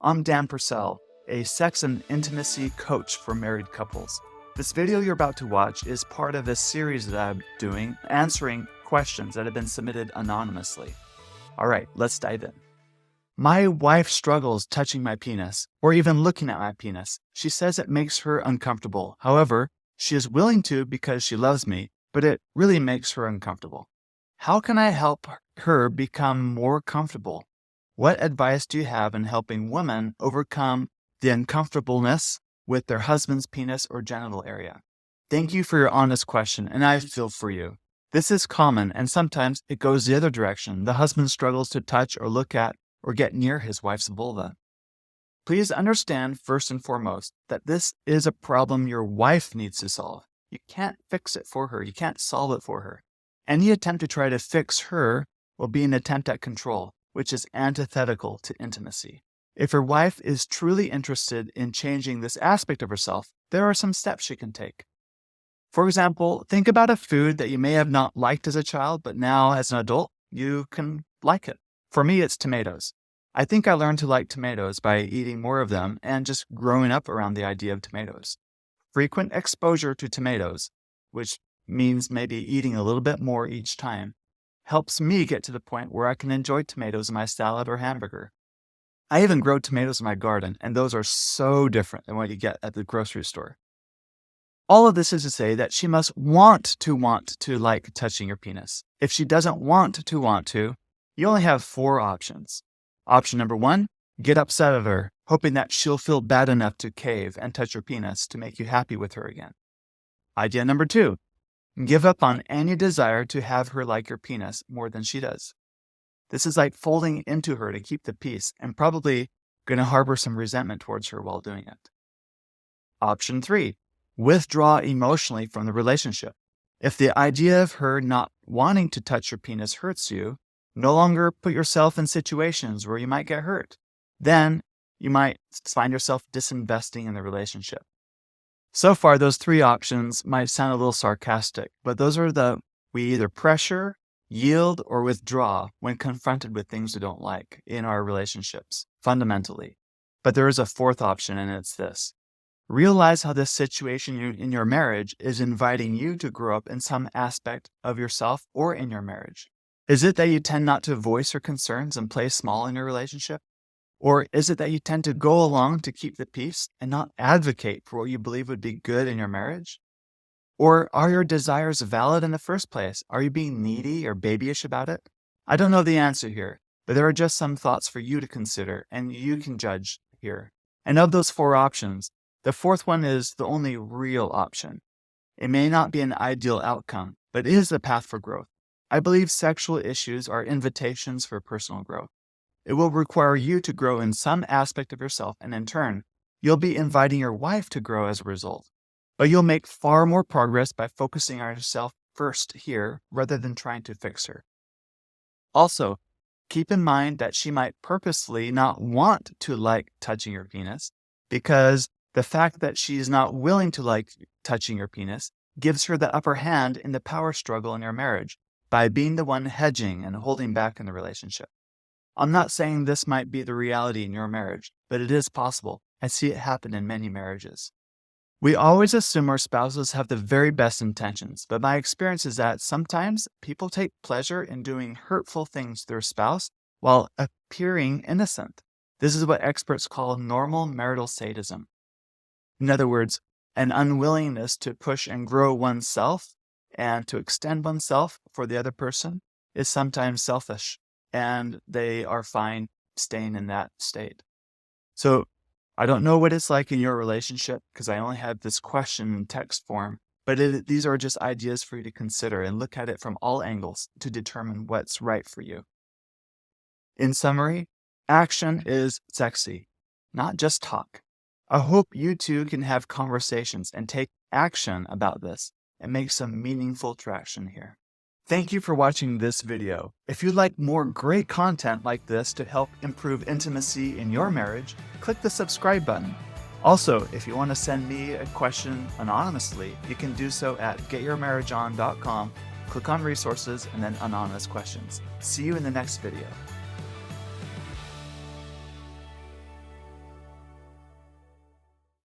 I'm Dan Purcell, a sex and intimacy coach for married couples. This video you're about to watch is part of a series that I'm doing answering questions that have been submitted anonymously. All right, let's dive in. My wife struggles touching my penis or even looking at my penis. She says it makes her uncomfortable. However, she is willing to because she loves me, but it really makes her uncomfortable. How can I help her become more comfortable? What advice do you have in helping women overcome the uncomfortableness with their husband's penis or genital area? Thank you for your honest question, and I feel for you. This is common, and sometimes it goes the other direction. The husband struggles to touch or look at or get near his wife's vulva. Please understand, first and foremost, that this is a problem your wife needs to solve. You can't fix it for her. You can't solve it for her. Any attempt to try to fix her will be an attempt at control, which is antithetical to intimacy. If your wife is truly interested in changing this aspect of herself, there are some steps she can take. For example, think about a food that you may have not liked as a child, but now as an adult, you can like it. For me, it's tomatoes. I think I learned to like tomatoes by eating more of them and just growing up around the idea of tomatoes. Frequent exposure to tomatoes, which means maybe eating a little bit more each time, helps me get to the point where I can enjoy tomatoes in my salad or hamburger. I even grow tomatoes in my garden, and those are so different than what you get at the grocery store. All of this is to say that she must want to like touching your penis. If she doesn't want to, you only have 4 options. Option number 1, get upset at her, hoping that she'll feel bad enough to cave and touch your penis to make you happy with her again. Idea number 2, give up on any desire to have her like your penis more than she does. This is like folding into her to keep the peace and probably going to harbor some resentment towards her while doing it. Option 3, withdraw emotionally from the relationship. If the idea of her not wanting to touch your penis hurts you, no longer put yourself in situations where you might get hurt. Then you might find yourself disinvesting in the relationship. So far, those 3 options might sound a little sarcastic, but those are we either pressure, yield, or withdraw when confronted with things we don't like in our relationships, fundamentally. But there is a 4th option, and it's this. Realize how this situation in your marriage is inviting you to grow up in some aspect of yourself or in your marriage. Is it that you tend not to voice your concerns and play small in your relationship? Or is it that you tend to go along to keep the peace and not advocate for what you believe would be good in your marriage? Or are your desires valid in the first place? Are you being needy or babyish about it? I don't know the answer here, but there are just some thoughts for you to consider, and you can judge here. And of those 4 options, the 4th one is the only real option. It may not be an ideal outcome, but it is a path for growth. I believe sexual issues are invitations for personal growth. It will require you to grow in some aspect of yourself, and in turn, you'll be inviting your wife to grow as a result. But you'll make far more progress by focusing on yourself first here rather than trying to fix her. Also, keep in mind that she might purposely not want to like touching your penis because the fact that she is not willing to like touching your penis gives her the upper hand in the power struggle in your marriage by being the one hedging and holding back in the relationship. I'm not saying this might be the reality in your marriage, but it is possible. I see it happen in many marriages. We always assume our spouses have the very best intentions, but my experience is that sometimes people take pleasure in doing hurtful things to their spouse while appearing innocent. This is what experts call normal marital sadism. In other words, an unwillingness to push and grow oneself and to extend oneself for the other person is sometimes selfish, and they are fine staying in that state. So I don't know what it's like in your relationship because I only have this question in text form, but these are just ideas for you to consider and look at it from all angles to determine what's right for you. In summary, action is sexy, not just talk. I hope you two can have conversations and take action about this and make some meaningful traction here. Thank you for watching this video. If you'd like more great content like this to help improve intimacy in your marriage, click the subscribe button. Also, if you want to send me a question anonymously, you can do so at getyourmarriageon.com, click on resources, and then anonymous questions. See you in the next video.